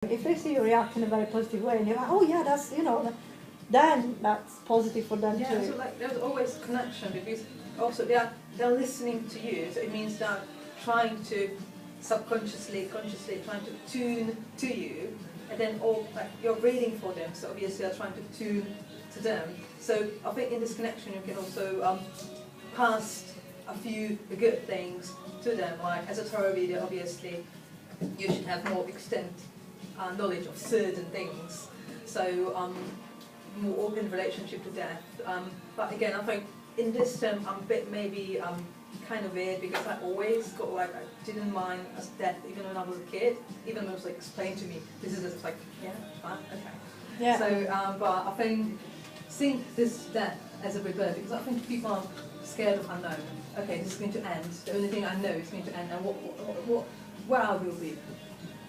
If they see you react in a very positive way and you're like, oh yeah, that's, you know, then that's positive for them too. Yeah, so like there's always a connection because also they're listening to you, so it means they're trying to subconsciously, consciously trying to tune to you, and then all like you're reading for them, so obviously they're trying to tune to them. So I think in this connection you can also pass a few good things to them, like as a tarot reader obviously you should have more extent knowledge of certain things, so more open relationship to death. But again, I think in this term I'm a bit maybe kind of weird because I always got like, I didn't mind as death even when I was a kid, even when it was like explained to me, this is just like, yeah, fine, okay. Yeah. So, but I think seeing this death as a rebirth, because I think people are scared of unknown. Okay, this is going to end, the only thing I know is going to end, and where I will be.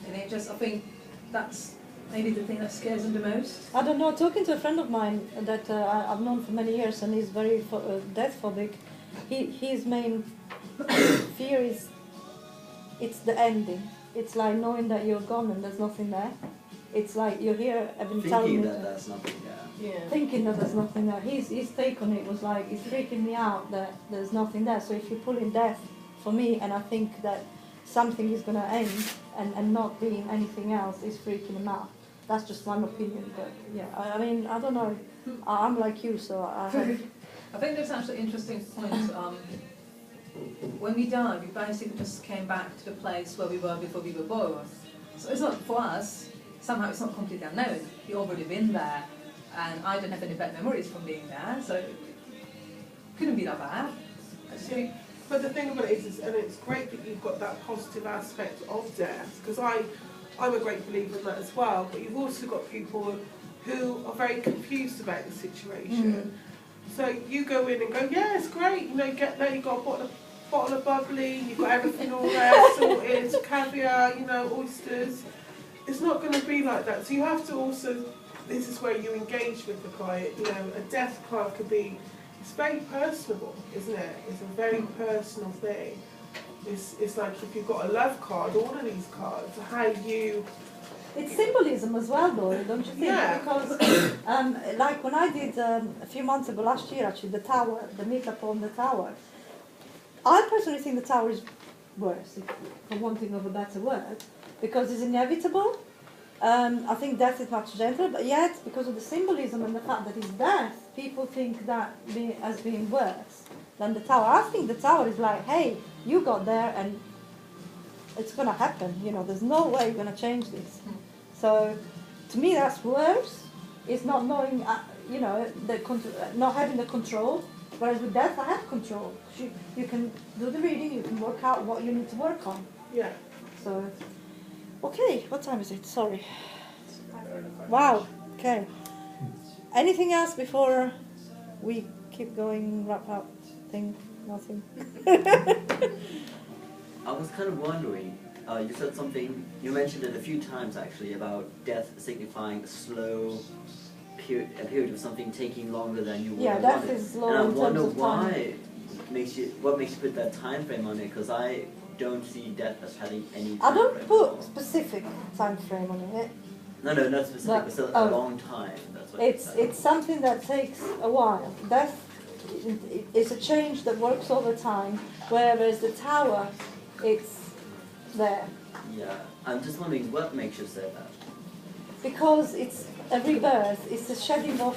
And it just, I think that's maybe the thing that scares them the most. I don't know, talking to a friend of mine that I've known for many years and he's very death phobic, his main fear is it's the ending. It's like knowing that you're gone and there's nothing there. It's like you're here, I've been telling Thinking you that there's nothing there. Yeah. thinking that there's nothing there. His take on it was like, it's freaking me out that there's nothing there. So if you pull in death for me and I think that something is going to end and not being anything else is freaking him out. That's just one opinion, but yeah, I mean, I don't know. I'm like you, so I think that's actually an interesting point. When we died, we basically just came back to the place where we were before we were born. So it's not, for us, somehow it's not completely unknown. We've already been there, and I don't have any bad memories from being there, so it couldn't be that bad. But the thing about it is, and it's great that you've got that positive aspect of death, because I'm a great believer in that as well, but you've also got people who are very confused about the situation. So you go in and go, yeah, it's great, you know, you get there, you've got a bottle of bubbly, you've got everything all there, sorted, caviar, you know, oysters. It's not going to be like that. So you have to also, this is where you engage with the client, you know, a death card could be, it's very personable, isn't it? It's a very personal thing. It's like if you've got a love card, all of these cards, how you... It's symbolism as well, though, don't you think? Yeah. Because, like when I did a few months ago, last year actually, the tower, the meetup on the tower, I personally think the tower is worse, for wanting of a better word, because it's inevitable. I think death is much gentler, but yet, because of the symbolism and the fact that it's death, people think that as being worse than the tower. I think the tower is like, hey, you got there and it's going to happen, you know, there's no way you're going to change this. So, to me that's worse, is not knowing, you know, not having the control, whereas with death I have control. You can do the reading, you can work out what you need to work on. Yeah. So, okay, what time is it? Sorry. Wow, okay. Anything else before we keep going, wrap up thing? Nothing. I was kind of wondering, you said something, you mentioned it a few times actually, about death signifying a slow period, a period of something taking longer than you would have death wanted. is slow and I in wonder terms of time. what makes you put that time frame on it, because I don't see death as having any time I don't frame at put all. specific time frame on it. No, not specific, but still a long time. That's what It's something that takes a while. Death is a change that works over time, whereas the tower, it's there. Yeah, I'm just wondering what makes you say that. Because it's a rebirth, it's a shedding of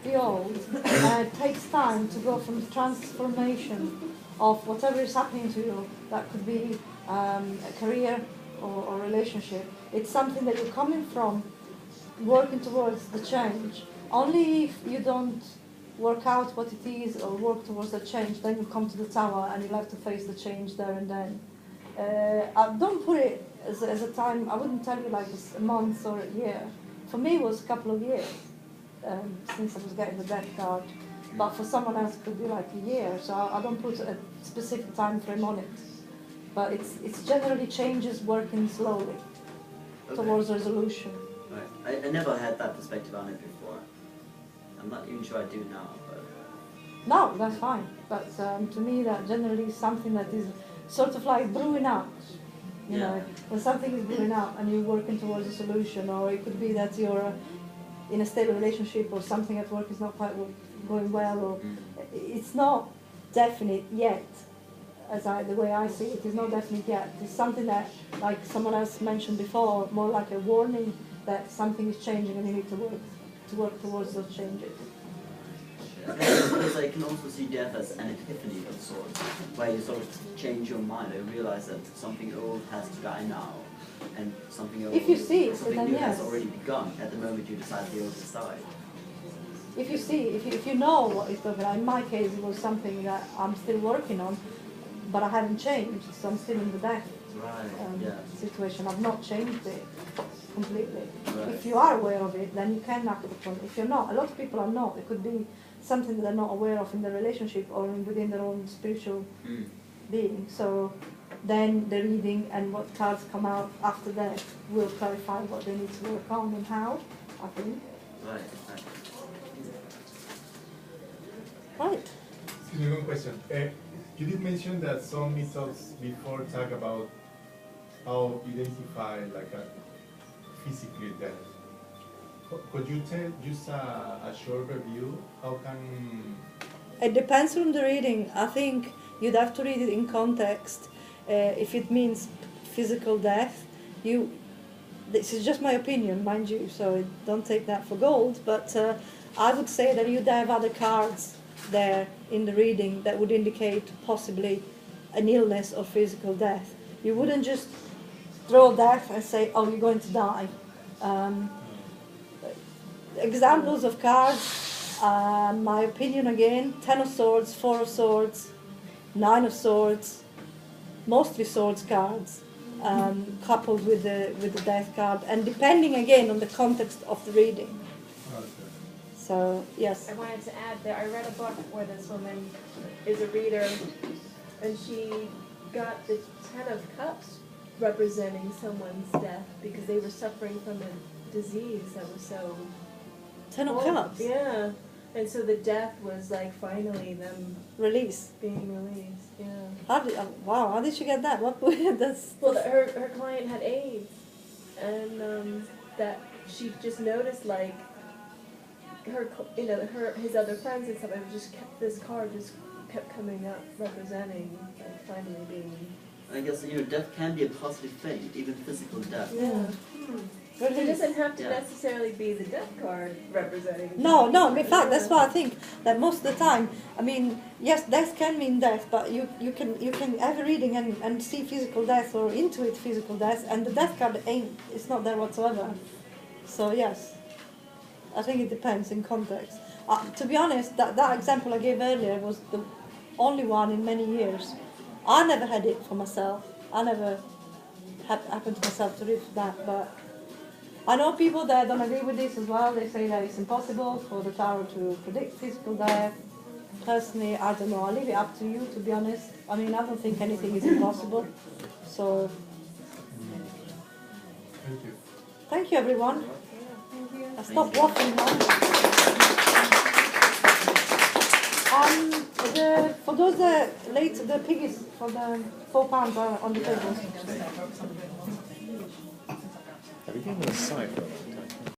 the old, and it takes time to go from the transformation of whatever is happening to you. That could be a career or relationship. It's something that you're coming from, working towards the change. Only if you don't work out what it is or work towards the change, then you come to the tower and you'll have to face the change there and then. I don't put it as a time, I wouldn't tell you like it's a month or a year. For me it was a couple of years since I was getting the death card. But for someone else it could be like a year, so I don't put a specific time frame on it. But it's generally changes working slowly towards resolution. Right. I never had that perspective on it before. I'm not even sure I do now, but No, that's fine. But to me, that generally is something that is sort of like brewing up. You know, when something is brewing up and you're working towards a solution, or it could be that you're in a stable relationship, or something at work is not quite going well, or it's not definite yet. The way I see it, it's not definite yet. It's something that, like someone else mentioned before, more like a warning that something is changing and you need to work towards those changes. Because I can also see death as an epiphany of sorts, where you sort of change your mind and realize that something old has to die now, and something old, If you see it, something then new yes. has already begun at the moment you decide the old has died. If you see, if you know what it's talking about, in my case it was something that I'm still working on, but I haven't changed, so I'm still in the death situation. I've not changed it completely. Right. If you are aware of it, then you can act upon it. If you're not, a lot of people are not. It could be something that they're not aware of in their relationship or within their own spiritual being. So then the reading and what cards come out after that will clarify what they need to work on and how, I think. Right. Right. Excuse me, one question. You did mention that some methods before talk about how identify like a physically death. Could you tell just a short review? How can... It depends on the reading. I think you'd have to read it in context. If it means physical death, this is just my opinion, mind you, so don't take that for gold, but I would say that you'd have other cards there in the reading that would indicate possibly an illness or physical death. You wouldn't just throw death and say, oh, you're going to die. Examples of cards, my opinion again, 10 of Swords, 4 of Swords, 9 of Swords, mostly Swords cards, coupled with the Death card, and depending again on the context of the reading. Okay. So, yes. I wanted to add that I read a book where this woman is a reader, and she got the 10 of Cups representing someone's death because they were suffering from a disease that was so... 10 of Cups? Yeah. And so the death was like finally them Release. being released, yeah. How did she get that? That's... Well, her client had AIDS, and that she just noticed like his other friends and stuff. It just kept, this card just kept coming up representing like finally being. I guess death can be a positive thing, even physical death. Yeah. It doesn't have to Yeah. necessarily be the death card representing. No, in fact, that's why I think that most of the time, I mean, yes, death can mean death, but you can have a reading and see physical death or intuit physical death, and the death card it's not there whatsoever. So yes, I think it depends in context. To be honest, that example I gave earlier was the only one in many years. I never had it for myself. I never happened to myself to read that, but I know people that don't agree with this as well. They say that it's impossible for the tarot to predict physical death. Personally, I don't know. I'll leave it up to you, to be honest. I mean, I don't think anything is impossible. So, Thank you. thank you, everyone. Thank you. I stopped waffling now. For those the piggies for the £4 are on the table. Have you given a site for it?